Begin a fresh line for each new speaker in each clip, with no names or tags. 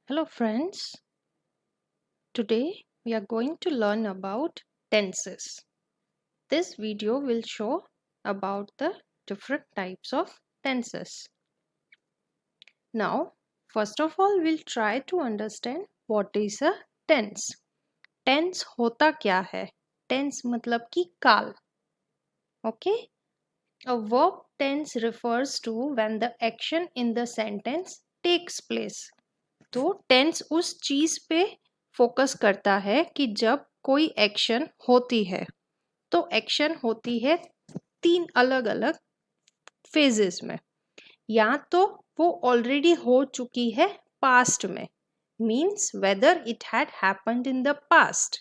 Hello friends, today we are going to learn about tenses. This video will show about the different types of tenses. Now, first of all, we'll try to understand what is a tense. Tense होता क्या है? Tense मतलब कि काल. Okay? A verb tense refers to when the action in the sentence takes place. तो tense उस चीज पे फोकस करता है कि जब कोई एक्शन होती है तो एक्शन होती है तीन अलग अलग फेजेस में, या तो वो ऑलरेडी हो चुकी है पास्ट में, means whether it had happened in the past.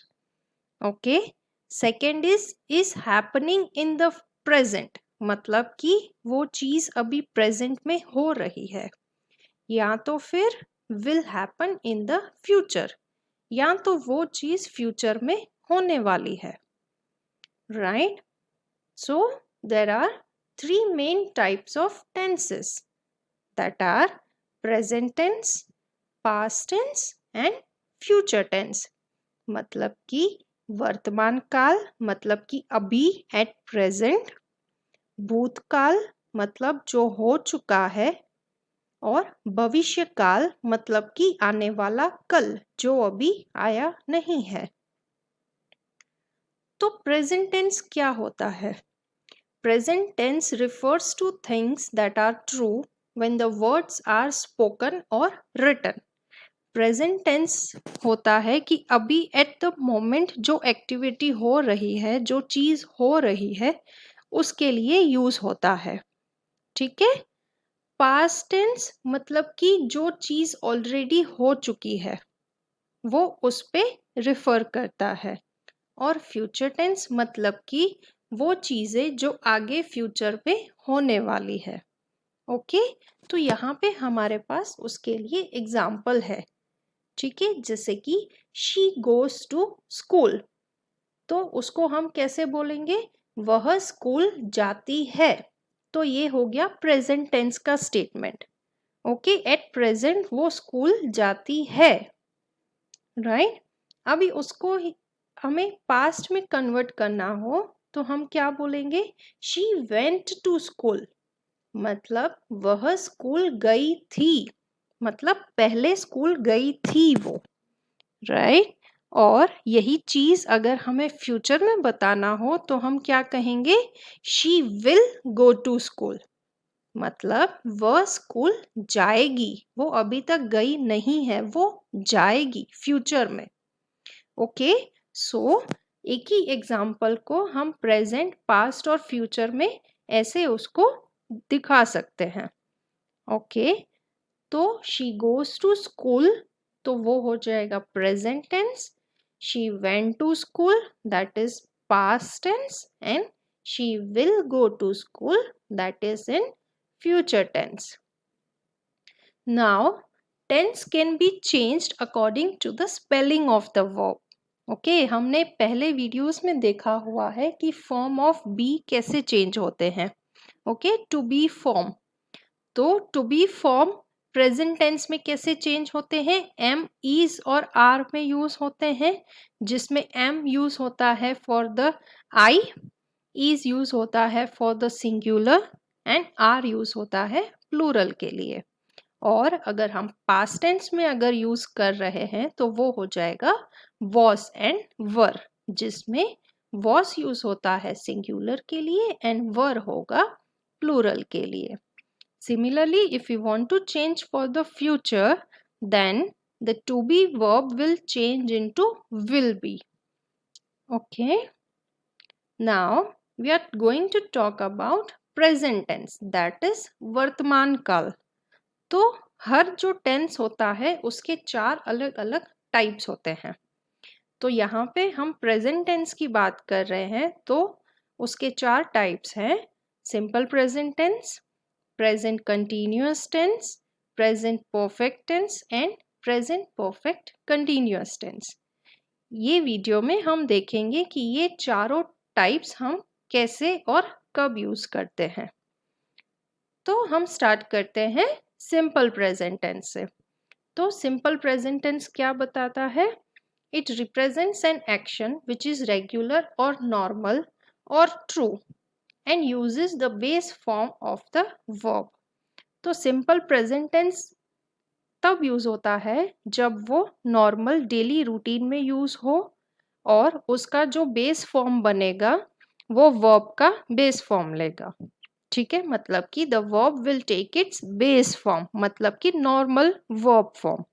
Okay. Second is happening in the present, मतलब कि वो चीज अभी प्रेजेंट में हो रही है, या तो फिर will happen in the future, या तो वो चीज फ्यूचर में होने वाली है. Right. So there are three main types of tenses, that are present tense, past tense and future tense. मतलब कि वर्तमान काल मतलब कि अभी एट प्रेजेंट, भूतकाल मतलब जो हो चुका है, और भविष्य काल मतलब कि आने वाला कल जो अभी आया नहीं है. तो प्रेजेंट टेंस क्या होता है? Present tense refers to things that are true when the words are spoken और रिटन. प्रेजेंट टेंस होता है कि अभी एट द मोमेंट जो एक्टिविटी हो रही है, जो चीज हो रही है, उसके लिए यूज होता है. ठीक है. पास्ट टेंस मतलब कि जो चीज ऑलरेडी हो चुकी है वो उस पे रिफर करता है. और फ्यूचर टेंस मतलब कि वो चीजें जो आगे फ्यूचर पे होने वाली है. ओके. तो यहाँ पे हमारे पास उसके लिए एग्जाम्पल है. ठीक है. जैसे कि शी गोज टू स्कूल, तो उसको हम कैसे बोलेंगे? वह स्कूल जाती है. तो ये हो गया प्रेजेंट टेंस का स्टेटमेंट. ओके. एट प्रेजेंट वो स्कूल जाती है. राइट. अभी उसको हमें पास्ट में कन्वर्ट करना हो तो हम क्या बोलेंगे? शी वेंट टू स्कूल, मतलब वह स्कूल गई थी, मतलब पहले स्कूल गई थी वो. राइट. और यही चीज अगर हमें फ्यूचर में बताना हो तो हम क्या कहेंगे? She will go to school, मतलब वह स्कूल जाएगी, वो अभी तक गई नहीं है, वो जाएगी फ्यूचर में. ओके. सो एक ही एग्जाम्पल को हम प्रेजेंट, पास्ट और फ्यूचर में ऐसे उसको दिखा सकते हैं. ओके. तो शी गोज टू स्कूल, तो वो हो जाएगा present tense. She went to school, that is past tense. And she will go to school, that is in future tense. Now, tense can be changed according to the spelling of the verb. Okay, हमने पहले videos में देखा हुआ है कि form of be कैसे change होते हैं. ओके. टू बी फॉर्म, तो to be form present tense में कैसे चेंज होते हैं? एम, इज और आर में यूज होते हैं, जिसमें एम यूज होता है for the I, is use होता है for the singular and are use होता है प्लूरल के लिए. और अगर हम पास्ट टेंस में अगर यूज कर रहे हैं तो वो हो जाएगा वॉस एंड वर, जिसमें वॉस यूज होता है सिंगुलर के लिए एंड वर होगा प्लूरल के लिए. Similarly, if we want to change for the future, then the to be verb will change into will be. Okay. Now we are going to talk about present tense, that is वर्तमान काल. तो हर जो tense होता है उसके चार अलग अलग टाइप्स होते हैं. तो यहाँ पे हम प्रेजेंट टेंस की बात कर रहे हैं, तो उसके चार टाइप्स हैं. Simple present tense, present continuous tense, present perfect tense and present perfect continuous tense. ये वीडियो में हम देखेंगे कि ये चारों टाइप्स हम कैसे और कब यूज करते हैं. तो हम स्टार्ट करते हैं सिंपल प्रेजेंट टेंस से. तो सिंपल प्रेजेंट टेंस क्या बताता है? It represents an action which is regular और नॉर्मल और true and uses the base form of the verb. तो सिंपल प्रेजेंट टेंस तब यूज होता है जब वो नॉर्मल डेली रूटीन में यूज हो और उसका जो बेस फॉर्म बनेगा वो वर्ब का बेस फॉर्म लेगा। ठीक है, मतलब कि the verb will take its base form, मतलब कि नॉर्मल वर्ब फॉर्म।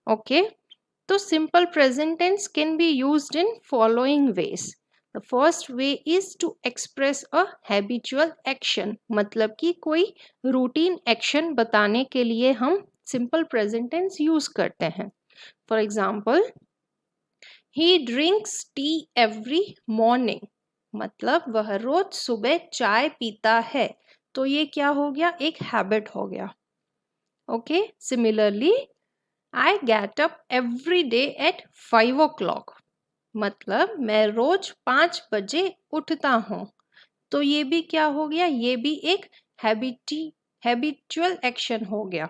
ओके, तो simple present tense can be used in following ways. The first way is to express a habitual action, मतलब कि कोई रूटीन एक्शन बताने के लिए हम सिंपल प्रेजेंट टेंस यूज करते हैं। For example, he drinks T every morning, मतलब वह रोज सुबह चाय पीता है। तो ये क्या हो गया? एक हैबिट हो गया। Okay, similarly I get up every day at 5 o'clock, मतलब मैं रोज 5 बजे उठता हूँ। तो ये भी क्या हो गया? ये भी एक हैबिचुअल एक्शन हो गया।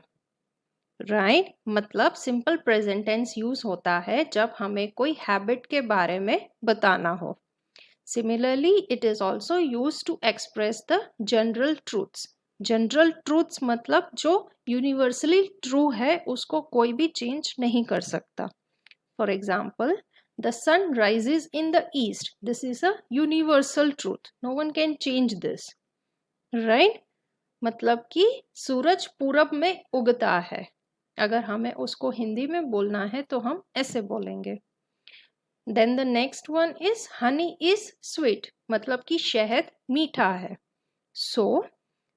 राइट, मतलब सिंपल प्रेजेंट टेंस यूज होता है जब हमें कोई हैबिट के बारे में बताना हो। Similarly, it is also used to express the general truths. General truths मतलब जो यूनिवर्सली ट्रू है, उसको कोई भी चेंज नहीं कर सकता। For example, the sun rises in the east, this is a universal truth, no one can change this. Right, मतलब कि सूरज पूरब में उगता है। अगर हमें उसको हिंदी में बोलना है तो हम ऐसे बोलेंगे। Then the next one is honey is sweet, मतलब कि शहद मीठा है। सो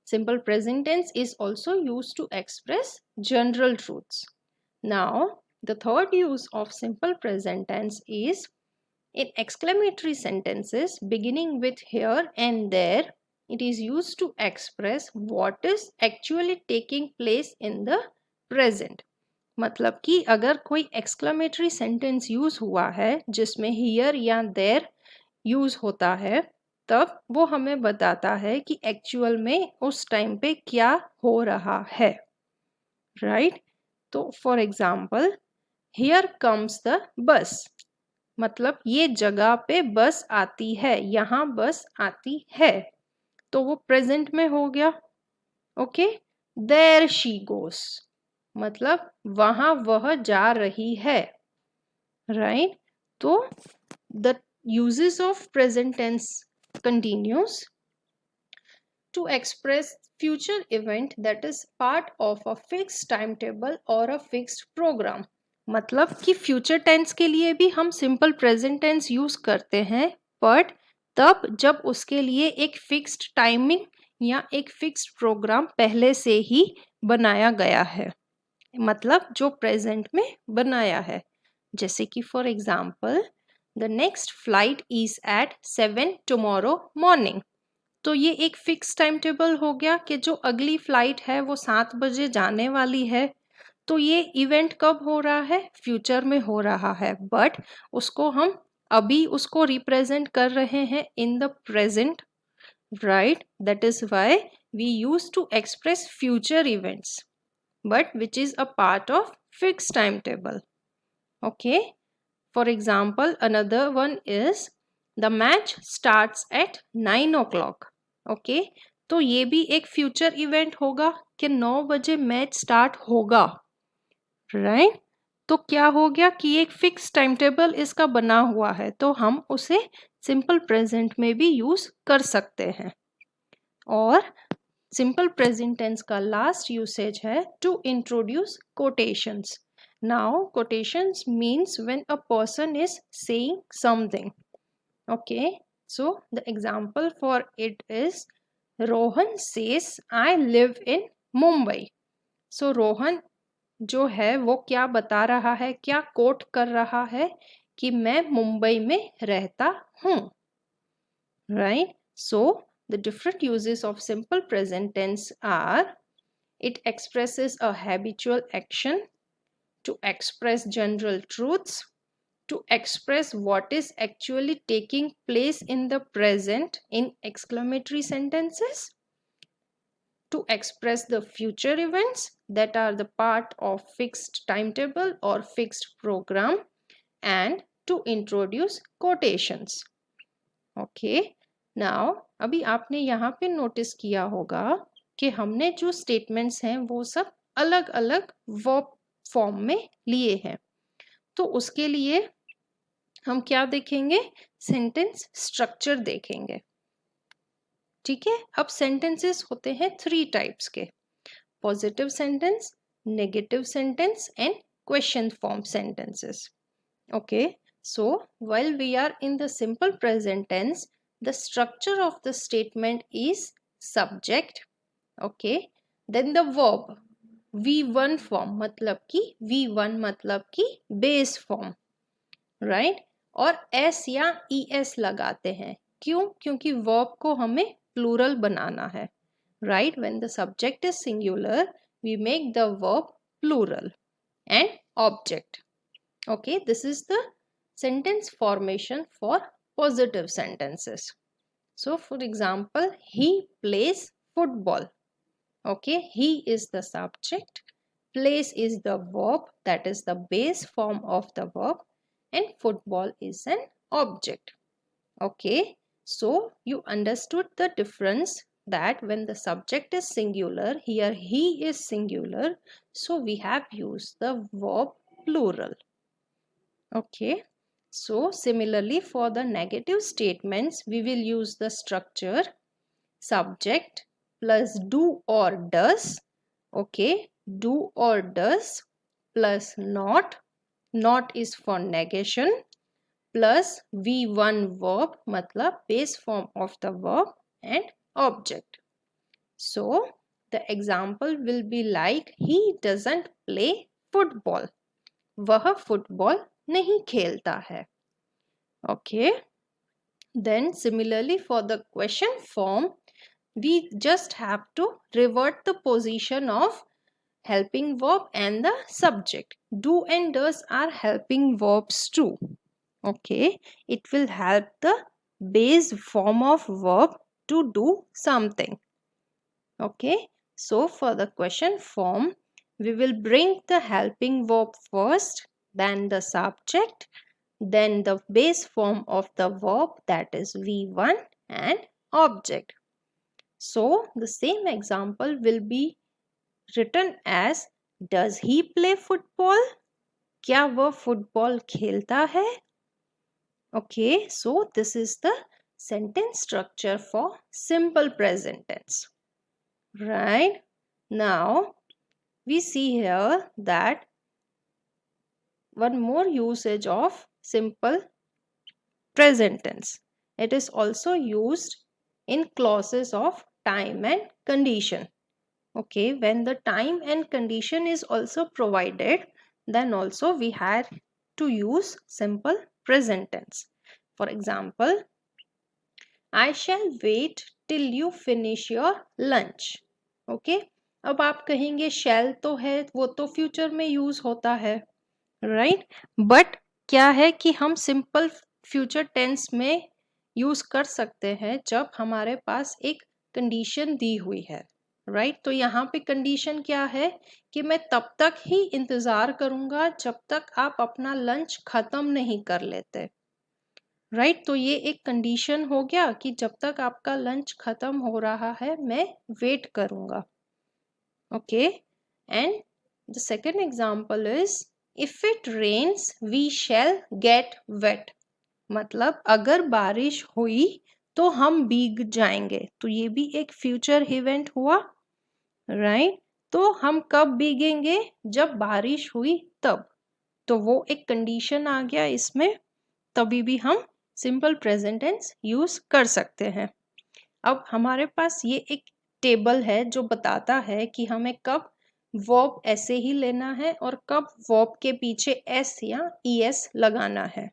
simple present tense is also used to express general truths. Now, the third use of simple present tense is in exclamatory sentences beginning with here and there. It is used to express what is actually taking place in the present. मतलब कि अगर कोई exclamatory sentence use हुआ है जिसमें here या there use होता है, तब वो हमें बताता है कि एक्चुअल में उस टाइम पे क्या हो रहा है। राइट, तो for example, here comes the bus, मतलब ये जगह पे बस आती है, यहाँ बस आती है। तो वो प्रेजेंट में हो गया। ओके, देयर शी गोस, मतलब वहां वह जा रही है। राइट, तो the uses of present tense continues to express future event that is part of a fixed timetable or a fixed program। मतलब कि फ्यूचर टेंस के लिए भी हम सिंपल प्रेजेंट टेंस यूज करते हैं, बट तब जब उसके लिए एक फिक्स्ड टाइमिंग या एक फिक्स्ड प्रोग्राम पहले से ही बनाया गया है, मतलब जो प्रेजेंट में बनाया है। जैसे कि for example, the next flight is at 7 tomorrow morning। तो ये एक फिक्स टाइम टेबल हो गया कि जो अगली फ्लाइट है वो 7 बजे जाने वाली है। तो ये इवेंट कब हो रहा है? फ्यूचर में हो रहा है, बट उसको हम अभी उसको रिप्रेजेंट कर रहे हैं in the present. Right, that is why we use to express future events, but which is a part of fixed timetable. Okay, for example, another one is the match starts at 9 o'clock. Okay, तो ये भी एक future event होगा कि 9 बजे match start होगा। Right, तो क्या हो गया कि एक फिक्स टाइम टेबल इसका बना हुआ है, तो हम उसे सिंपल प्रेजेंट में भी यूज कर सकते हैं। और सिंपल प्रेजेंट टेंस का लास्ट यूसेज है to introduce quotations. Now quotations means when a person is saying something. Okay, so the example for it is Rohan says I live in Mumbai. So Rohan जो है वो क्या बता रहा है, क्या कोट कर रहा है कि मैं मुंबई में रहता हूँ। Right, so the different uses of simple present tense are: it expresses a habitual action, to express general truths, to express what is actually taking place in the present in exclamatory sentences, to express the future events that are the part of fixed timetable or fixed program, and to introduce quotations. Okay, now अभी आपने यहाँ पे notice किया होगा कि हमने जो statements हैं वो सब अलग अलग वर्ब फॉर्म में लिए हैं। तो उसके लिए हम क्या देखेंगे, सेंटेंस स्ट्रक्चर देखेंगे। ठीक है, अब सेंटेंसेस होते हैं 3 टाइप्स के, positive sentence, negative sentence and question form sentences. Okay, so while we are in the simple present tense, the structure of the statement is subject, okay, then the verb V1 form मतलब कि V1 मतलब कि base form, right, और s या es लगाते हैं। क्यों? क्योंकि verb को हमें plural बनाना है, right, when the subject is singular we make the verb plural and object. Okay, this is the sentence formation for positive sentences. So for example, he plays football. Okay, he is the subject, plays is the verb, that is the base form of the verb, and football is an object. Okay, so you understood the difference, that when the subject is singular, here he is singular, so we have used the verb plural. Okay, so similarly for the negative statements, we will use the structure subject plus do or does. Okay, do or does plus not, not is for negation, plus V1 verb matlab base form of the verb and object. So the example will be like, he doesn't play football. वह football नहीं खेलता है. Okay, then similarly for the question form, we just have to revert the position of helping verb and the subject. Do and does are helping verbs too. Okay, it will help the base form of verb to do something. Okay, so for the question form, we will bring the helping verb first, then the subject, then the base form of the verb, that is V1, and object. So the same example will be written as, does he play football? क्या वह football खेलता है? Okay, so this is the sentence structure for simple present tense. Right, now we see here that one more usage of simple present tense. It is also used in clauses of time and condition. Okay, when the time and condition is also provided, then also we had to use simple present tense. For example, I shall wait till you finish your lunch. Okay, अब आप कहेंगे shall तो है, वो तो future में use होता है, राइट, बट क्या है कि हम सिंपल फ्यूचर टेंस में यूज कर सकते हैं जब हमारे पास एक कंडीशन दी हुई है, राइट। तो यहाँ पे कंडीशन क्या है कि मैं तब तक ही इंतजार करूंगा जब तक आप अपना लंच खत्म नहीं कर लेते, राइट। तो ये एक कंडीशन हो गया कि जब तक आपका लंच खत्म हो रहा है मैं वेट करूंगा। Okay, and the second example is if it rains we shall get wet, मतलब अगर बारिश हुई तो हम भीग जाएंगे। तो ये भी एक फ्यूचर इवेंट हुआ, राइट। तो हम कब भीगेंगे? जब बारिश हुई तब। तो वो एक कंडीशन आ गया इसमें, तभी भी हम सिंपल प्रेजेंट टेंस यूज कर सकते हैं। अब हमारे पास ये एक टेबल है जो बताता है कि हमें कब वर्ब ऐसे ही लेना है और कब वर्ब के पीछे एस या ईएस लगाना है।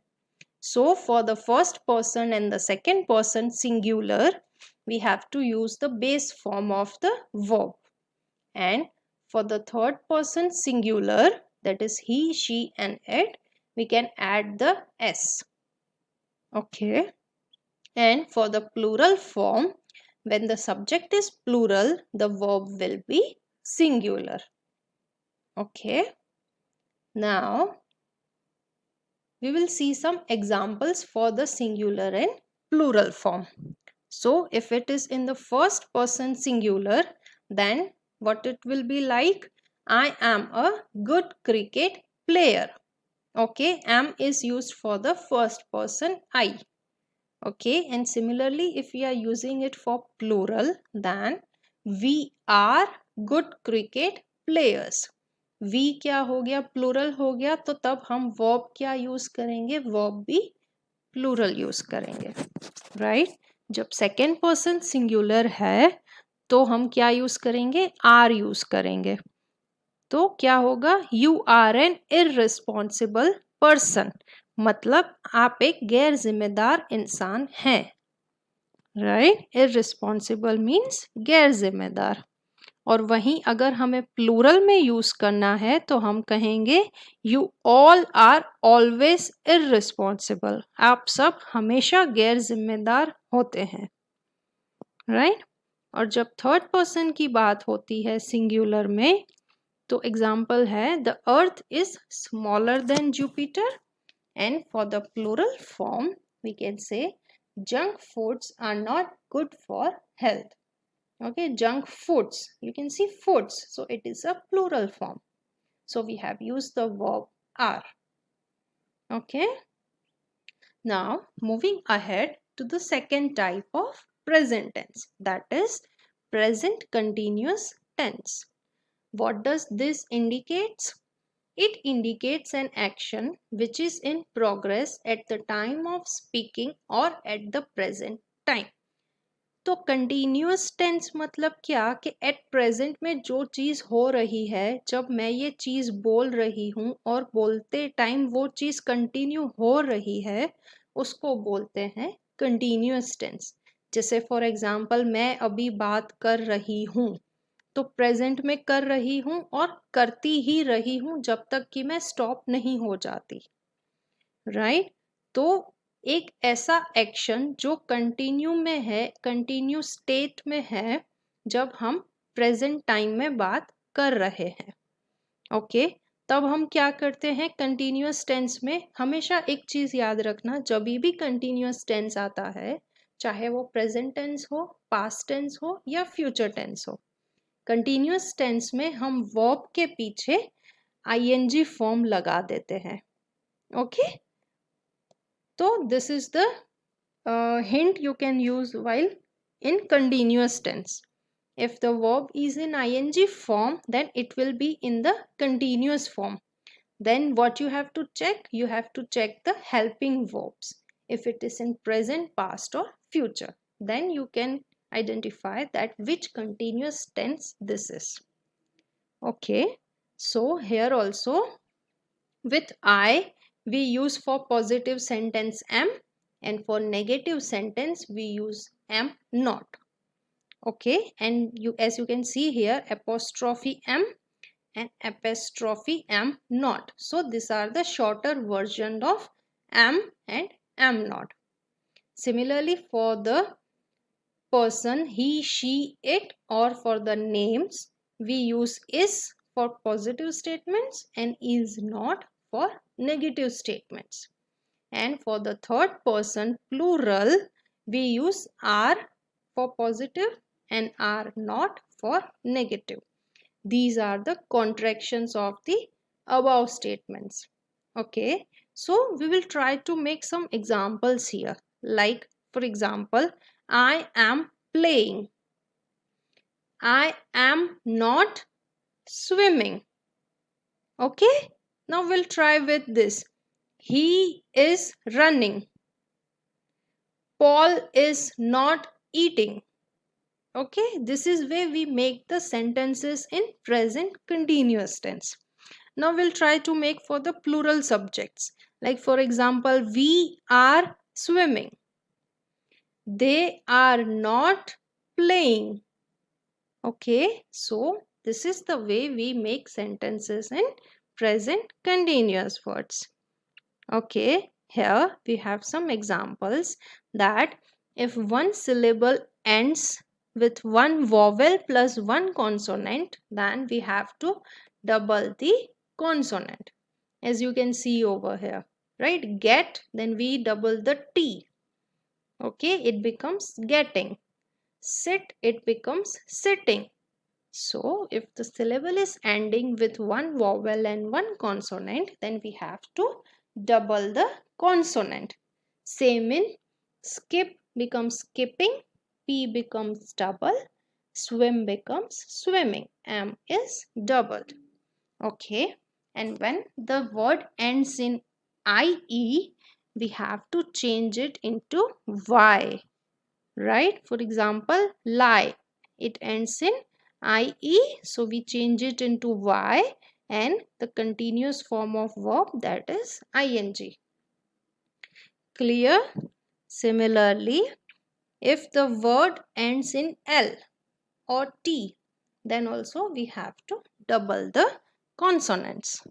So for the first person and the second person singular we have to use the base form of the verb, and for the third person singular, that is he, she and it, we can add the s. Okay, and for the plural form When the subject is plural, the verb will be singular. Okay. Now, we will see some examples for the singular and plural form. So, if it is in the first person singular, then what it will be like? I am a good cricket player. Okay, am is used for the first person I. Okay, and similarly, if we are using it for plural, then we are good cricket players. We क्या हो गया, plural हो गया, तो तब हम verb क्या use करेंगे, वर्ब भी प्लूरल यूज करेंगे, राइट? जब सेकेंड पर्सन सिंगुलर है तो हम क्या यूज करेंगे, आर यूज करेंगे. तो क्या होगा, you are an irresponsible person, मतलब आप एक गैर जिम्मेदार इंसान हैं, राइट? इररिस्पॉन्सिबल मीन्स गैर जिम्मेदार. और वहीं अगर हमें प्लूरल में यूज करना है तो हम कहेंगे you all are always irresponsible, आप सब हमेशा गैर जिम्मेदार होते हैं, राइट? और जब थर्ड पर्सन की बात होती है सिंगुलर में, तो एग्जाम्पल है the earth is smaller than Jupiter, and for the plural form we can say junk foods are not good for health. Okay, junk foods, you can see foods, so it is a plural form, so we have used the verb are. Okay, now moving ahead to the second type of present tense, that is present continuous tense. What does this indicates? It indicates an action which is in progress at the time of speaking or at the present time. तो continuous tense मतलब क्या, कि at present में जो चीज़ हो रही है, जब मैं ये चीज़ बोल रही हूँ और बोलते टाइम वो चीज़ कंटिन्यू हो रही है, उसको बोलते हैं कंटिन्यूअस टेंस. जैसे फॉर एग्जांपल मैं अभी बात कर रही हूँ, तो प्रेजेंट में कर रही हूँ और करती ही रही हूँ जब तक कि मैं स्टॉप नहीं हो जाती, राइट? तो एक ऐसा एक्शन जो कंटिन्यू में है, कंटिन्यू स्टेट में है, जब हम प्रेजेंट टाइम में बात कर रहे हैं. ओके, तब हम क्या करते हैं कंटिन्यूअस टेंस में. हमेशा एक चीज याद रखना, जब भी कंटिन्यूअस टेंस आता है, चाहे वो प्रेजेंट टेंस हो, पास्ट टेंस हो या फ्यूचर टेंस हो, कंटिन्यूअस टेंस में हम वर्ब के पीछे आईएनजी फॉर्म लगा देते हैं. Okay, so this is the hint you can use while in continuous tense. If the verb is in ing form, then it will be in the continuous form. Then what you have to check? You have to check the helping verbs. If it is in present, past or future, then you can identify that which continuous tense this is. Okay, so here also with I, we use for positive sentence am, and for negative sentence we use am not. Okay, and you, as you can see here, apostrophe am and apostrophe am not. So these are the shorter version of am and am not. Similarly, for the person, he, she, it, or for the names, we use is for positive statements and is not for negative statements. And for the third person plural, we use are for positive and are not for negative. These are the contractions of the above statements. Okay, so we will try to make some examples here. Like for example, I am playing, I am not swimming. Okay, now we'll try with this. He is running, Paul is not eating. Okay, this is where we make the sentences in present continuous tense. Now we'll try to make for the plural subjects. Like for example, we are swimming, they are not playing. Okay, so this is the way we make sentences in present continuous words. Okay, here we have some examples that if one syllable ends with one vowel plus one consonant, then we have to double the consonant. As you can see over here, right? Get, then we double the T. Okay, it becomes getting. Sit, it becomes sitting. So, if the syllable is ending with one vowel and one consonant, then we have to double the consonant. Same in skip becomes skipping, P becomes double, swim becomes swimming, M is doubled. Okay, and when the word ends in IE, we have to change it into Y, right? For example, lie, it ends in IE, so we change it into Y, and the continuous form of verb, that is ing. Clear? Similarly, if the word ends in L or T, then also we have to double the consonants.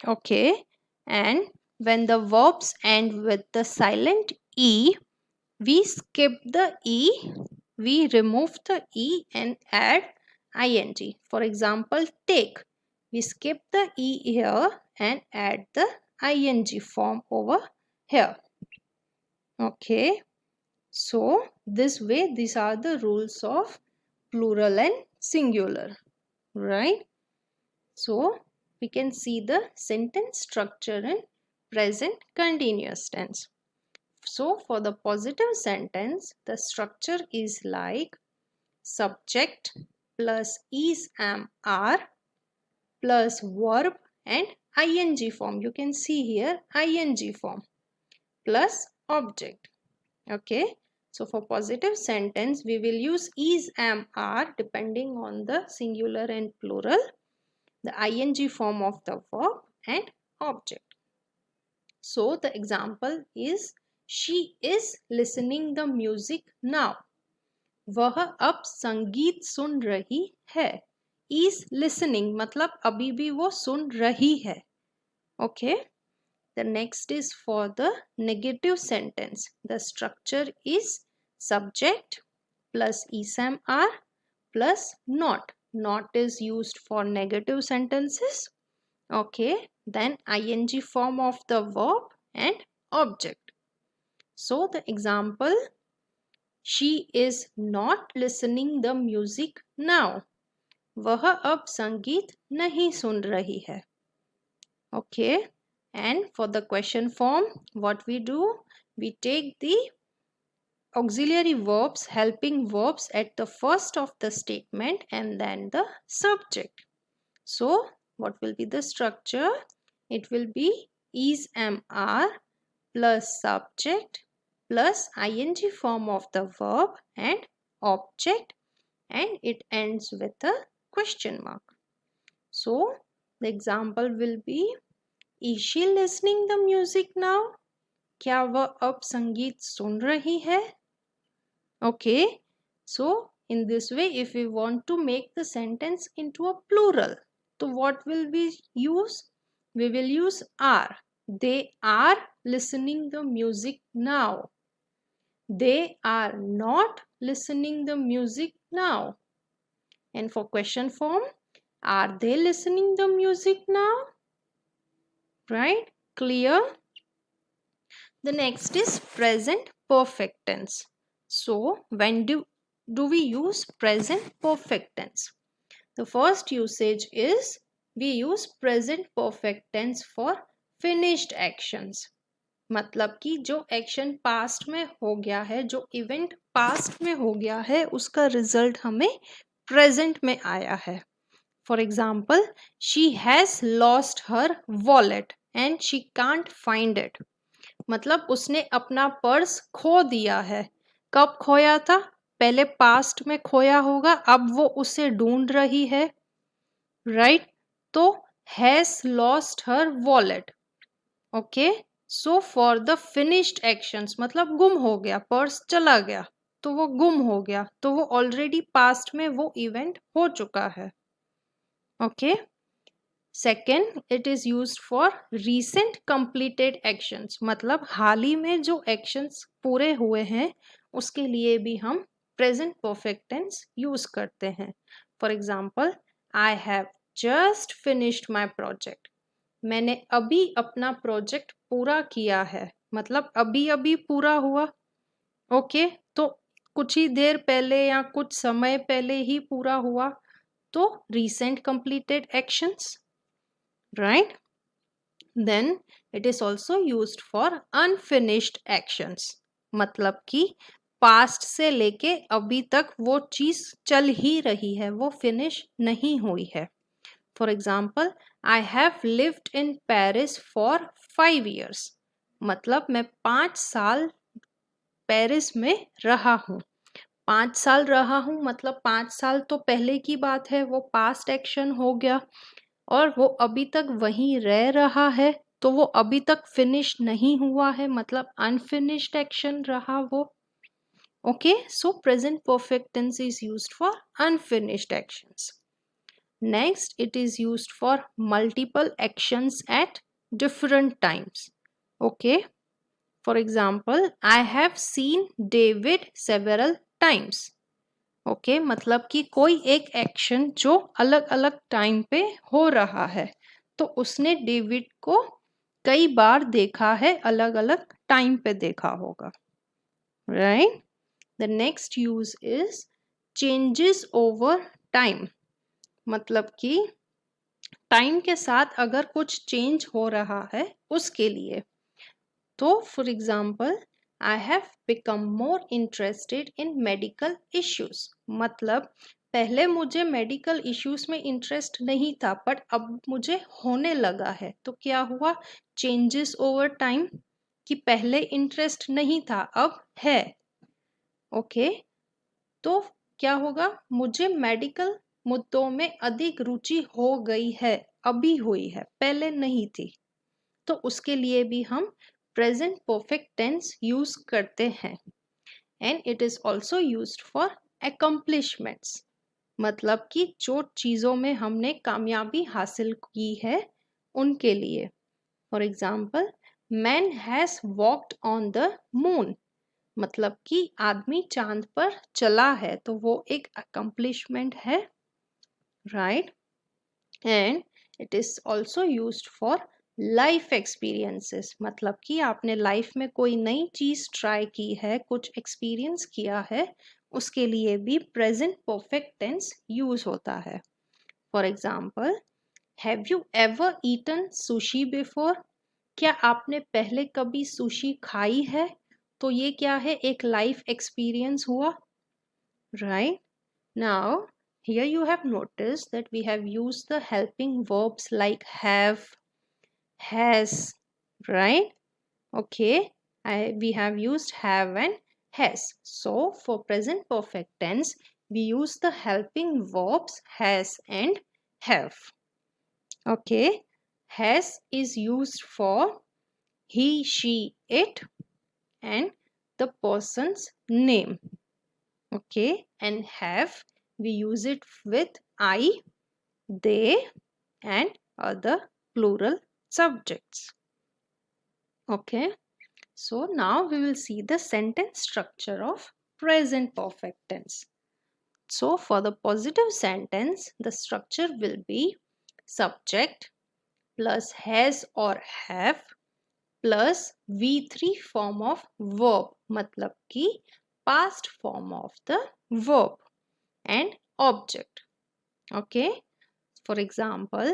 Okay, and when the verbs end with the silent E, we skip the E, we remove the E and add ing. For example, take. We skip the E here and add the ing form over here. Okay, so this way, these are the rules of plural and singular, right? So we can see the sentence structure in present continuous tense. So for the positive sentence, the structure is like subject plus is, am, are plus verb and ing form. You can see here ing form plus object. Okay. So for positive sentence, we will use is, am, are depending on the singular and plural, the ing form of the verb and object. So the example is, she is listening the music now. वह अब संगीत सुन रही है. Is listening मतलब अभी भी वो सुन रही है. Okay. The next is for the negative sentence. The structure is subject plus is, am, are plus not. Not is used for negative sentences. Okay, then ing form of the verb and object. So the example, she is not listening the music now. वह अब संगीत नहीं सुन रही है. Okay, and for the question form, what we do? We take the auxiliary verbs, helping verbs at the first of the statement and then the subject. So what will be the structure? It will be is, am, are plus subject plus ing form of the verb and object, and it ends with a question mark. So the example will be, is she listening the music now? क्या वह अब संगीत सुन रही है? Okay, so in this way, if we want to make the sentence into a plural, so what will we use? We will use are. They are listening the music now. They are not listening the music now. And for question form, are they listening the music now? Right? Clear? The next is present perfect tense. So when do we use present perfect tense? The first usage is, we use present perfect tense for finished actions. मतलब कि जो action past में हो गया है, जो event past में हो गया है, उसका रिजल्ट हमें प्रेजेंट में आया है. For example, she has lost her wallet and she can't find it. मतलब उसने अपना पर्स खो दिया है. कब खोया था? पहले पास्ट में खोया होगा, अब वो उसे ढूंढ रही है, राइट? तो has lost her wallet. Okay, so for the finished actions मतलब गुम हो गया, पर्स चला गया, तो वो गुम हो गया, तो वो ऑलरेडी पास्ट में वो इवेंट हो चुका है. Okay. Second, it is used for recent completed actions. मतलब हाल ही में जो एक्शंस पूरे हुए हैं, उसके लिए भी हम प्रेजेंट परफेक्ट टेंस यूज करते हैं. For example, I have just finished my project. मैंने अभी अपना प्रोजेक्ट पूरा किया है, मतलब अभी अभी पूरा हुआ. ओके, तो कुछ ही देर पहले या कुछ समय पहले ही पूरा हुआ, तो recent completed actions, right? Then it is also used for unfinished actions. मतलब कि past से लेके अभी तक वो चीज चल ही रही है, वो finish नहीं हुई है. For example, I have lived in Paris for 5 years. मतलब मैं 5 साल पेरिस में रहा हूँ. 5 साल रहा हूँ मतलब 5 साल तो पहले की बात है, वो पास्ट एक्शन हो गया. और वो अभी तक वहीं रह रहा है, तो वो अभी तक फिनिश नहीं हुआ है, मतलब अनफिनिश्ड एक्शन रहा वो. Okay, so present perfect tense is used for unfinished actions. Next, it is used for multiple actions at different times. Okay, for example, I have seen David several times. Okay, मतलब कि कोई एक action जो अलग अलग time पे हो रहा है, तो उसने डेविड को कई बार देखा है, अलग अलग टाइम पे देखा होगा. Right? The next use is changes over time. मतलब कि टाइम के साथ अगर कुछ चेंज हो रहा है उसके लिए. तो for example, I have become more interested in medical issues. मतलब पहले मुझे मेडिकल इश्यूज में इंटरेस्ट नहीं था, बट अब मुझे होने लगा है. तो क्या हुआ? चेंजेस ओवर टाइम, कि पहले इंटरेस्ट नहीं था, अब है. ओके, तो क्या होगा? मुझे मेडिकल मुद्दों में अधिक रुचि हो गई है, अभी हुई है, पहले नहीं थी. तो उसके लिए भी हम प्रेजेंट परफेक्ट टेंस यूज करते हैं. And it is also used for accomplishments. मतलब कि जो चीज़ों में हमने कामयाबी हासिल की है उनके लिए. For example, man has walked on the moon. मतलब कि आदमी चांद पर चला है, तो वो एक accomplishment है. Right? And it is also used for life experiences. मतलब कि आपने लाइफ में कोई नई चीज ट्राई की है, कुछ एक्सपीरियंस किया है, उसके लिए भी प्रेजेंट परफेक्ट टेंस यूज होता है. For example, have you ever eaten sushi before. क्या आपने पहले कभी सुशी खाई है? तो ये क्या है? एक लाइफ एक्सपीरियंस हुआ. Right? Now here you have noticed that we have used the helping verbs like have, has, right? Okay, we have used have and has. So for present perfect tense, we use the helping verbs has and have. Okay, has is used for he, she, it and the person's name. Okay, and have, we use it with I, they and other plural subjects. Okay, so now we will see the sentence structure of present perfect tense. So for the positive sentence, the structure will be subject plus has or have plus V3 form of verb, मतलब कि past form of the verb, and object. Okay, for example,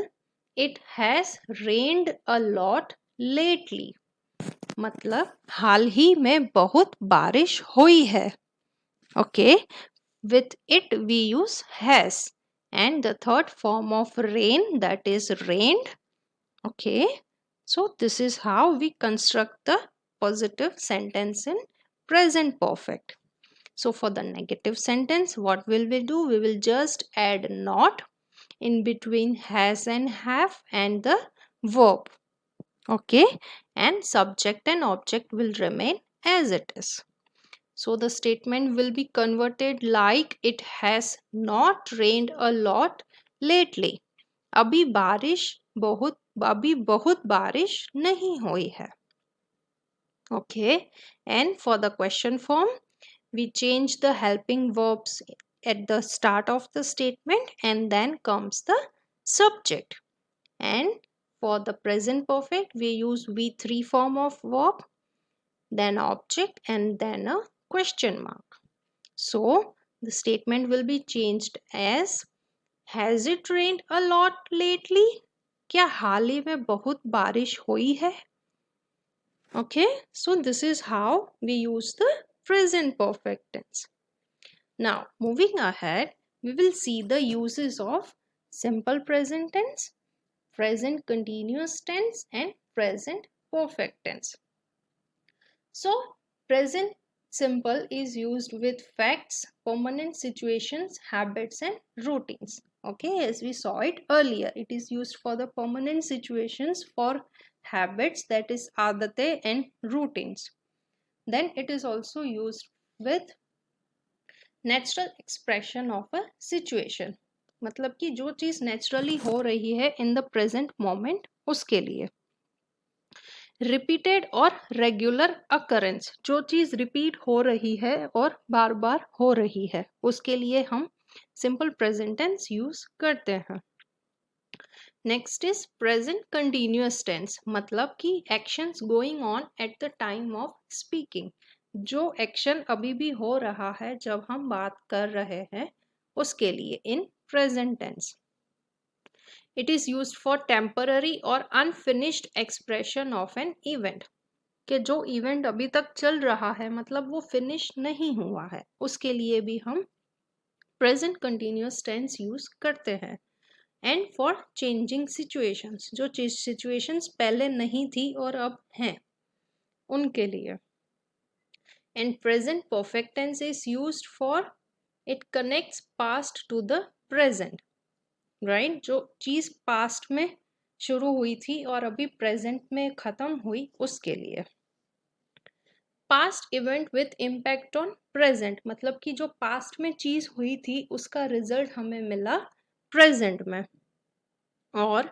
it has rained a lot lately. मतलब हाल ही में बहुत बारिश हुई है. Okay, with it we use has, and the third form of rain, that is rained. Okay, so this is how we construct the positive sentence in present perfect. So for the negative sentence, what will we do? We will just add not in between has and have and the verb. Okay, and subject and object will remain as it is. So the statement will be converted like it has not rained a lot lately. अभी बहुत बारिश नहीं हुई है. Okay, and for the question form, we change the helping verbs at the start of the statement, and then comes the subject. And for the present perfect, we use V3 form of verb, then object, and then a question mark. So the statement will be changed as, has it rained a lot lately? क्या हाल ही में बहुत बारिश हुई है? Okay, so this is how we use the present perfect tense. Now, moving ahead, we will see the uses of simple present tense, present continuous tense, and present perfect tense. So, present simple is used with facts, permanent situations, habits, and routines. Okay, as we saw it earlier, it is used for the permanent situations, for habits, that is adate, and routines. Then it is also used with natural expression of a situation, मतलब कि जो चीज naturally हो रही है इन the present moment उसके लिए. Repeated और रेगुलर अकरेंस, जो चीज रिपीट हो रही है और बार बार हो रही है उसके लिए हम सिंपल प्रेजेंट टेंस यूज करते हैं. Next is present continuous tense, मतलब कि actions going on at the time of speaking, जो एक्शन अभी भी हो रहा है जब हम बात कर रहे हैं उसके लिए in present tense. It is used for temporary और unfinished expression of an event, कि जो इवेंट अभी तक चल रहा है मतलब वो फिनिश नहीं हुआ है उसके लिए भी हम प्रेजेंट कंटिन्यूअस टेंस यूज करते हैं. एंड फॉर चेंजिंग सिचुएशंस, जो सिचुएशंस पहले नहीं थी और अब हैं उनके लिए. And present perfect tense is used for, it connects past to the present, right? जो चीज past में शुरू हुई थी और अभी present में खत्म हुई उसके लिए. past event with impact on present, मतलब कि जो past में चीज हुई थी उसका result हमें मिला present में. और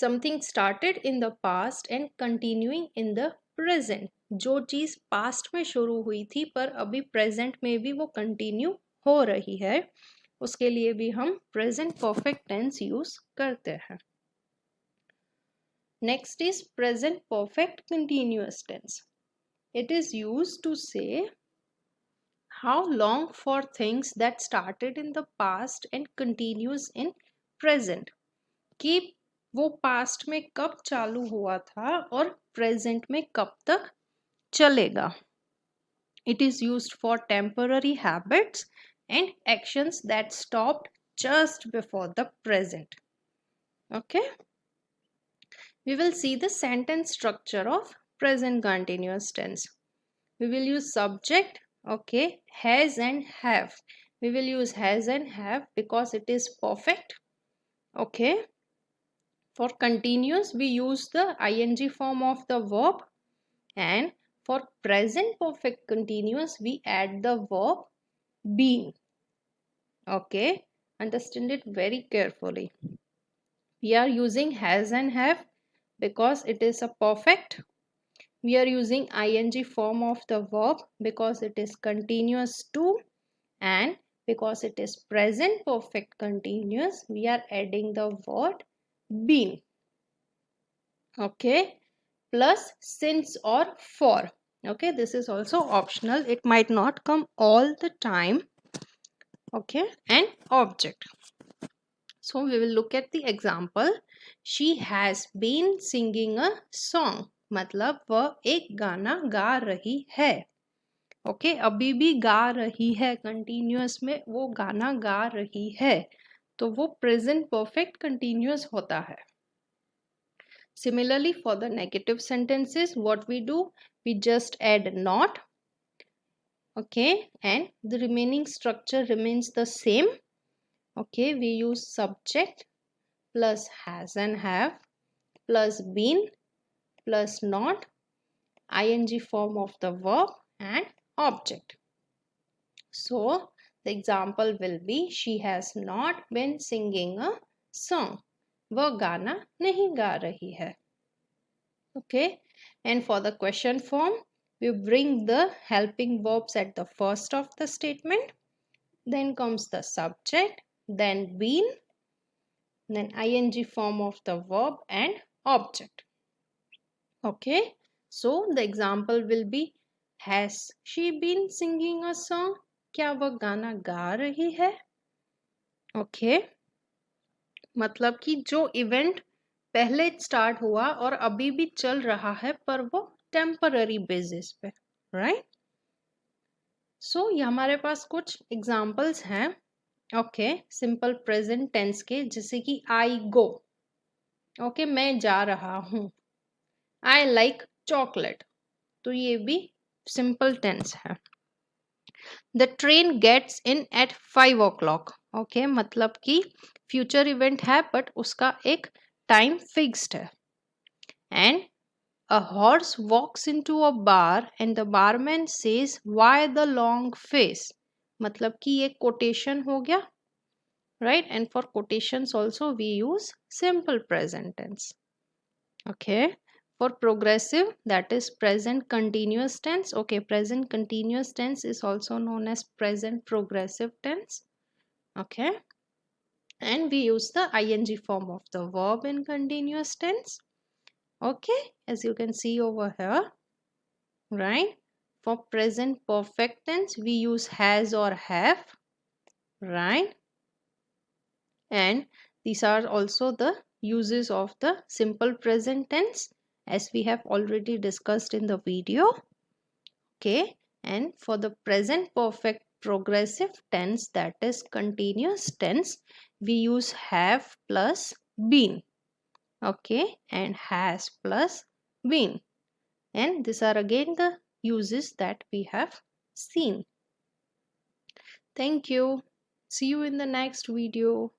something started in the past and continuing in the present, जो चीज पास्ट में शुरू हुई थी पर अभी प्रेजेंट में भी वो कंटिन्यू हो रही है उसके लिए भी हम प्रेजेंट परफेक्ट टेंस यूज करते हैं. Next is present perfect continuous tense. It is used to say how long for things that started in the past and continues in present, कि वो पास्ट में कब चालू हुआ था और प्रेजेंट में कब तक चलेगा. It is used for temporary habits and actions that stopped just before the present. Okay, we will see the sentence structure of present continuous tense. We will use subject, okay, has and have. We will use has and have because it is perfect. Okay, for continuous we use the ing form of the verb, and for present perfect continuous we add the verb being. Okay, understand it very carefully. We are using has and have because it is a perfect. We are using ing form of the verb because it is continuous too, and because it is present perfect continuous we are adding the word been. Okay, plus since or for. Okay, this is also optional, it might not come all the time. Okay, and object. So we will look at the example. She has been singing a song, मतलब वह एक गाना गा रही है. Okay, अभी भी गा रही है, कंटिन्यूअस में वो गाना गा रही है तो वो प्रेजेंट परफेक्ट कंटिन्यूअस होता है. Similarly, for the negative sentences, what we do, we just add not. Okay, and the remaining structure remains the same. Okay, we use subject plus has and have plus been plus not, ing form of the verb, and object. So the example will be, she has not been singing a song. वह गाना नहीं गा रही है. Okay, and for the question form, we bring the helping verbs at the first of the statement, then comes the subject, then been, then ing form of the verb and object. Okay, so the example will be, has she been singing a song? क्या वह गाना गा रही है? Okay, मतलब कि जो event पहले स्टार्ट हुआ और अभी भी चल रहा है पर वो टेम्पररी बेसिस पे, राइट? सो ये हमारे पास कुछ एग्जांपल्स हैं, ओके, सिंपल प्रेजेंट टेंस के, जैसे कि आई गो, ओके, मैं जा रहा हूँ। आई लाइक चॉकलेट, तो ये भी सिंपल टेंस है। The train gets in at 5 o'clock, okay, मतलब कि फ्यूचर इवेंट है बट उसका एक टाइम फिक्स्ड है। And a horse walks into a bar and the barman says, why the long face? मतलब कि ये quotation हो गया, right? And for quotations also we use simple present tense. Okay. For progressive, that is present continuous tense. Okay, present continuous tense is also known as present progressive tense. Okay. And we use the ing form of the verb in continuous tense. Okay, as you can see over here, right? For present perfect tense, we use has or have, right? And these are also the uses of the simple present tense, as we have already discussed in the video. Okay, and for the present perfect progressive tense, that is continuous tense, we use have plus been, okay, and has plus been. And these are again the uses that we have seen. Thank you. See you in the next video.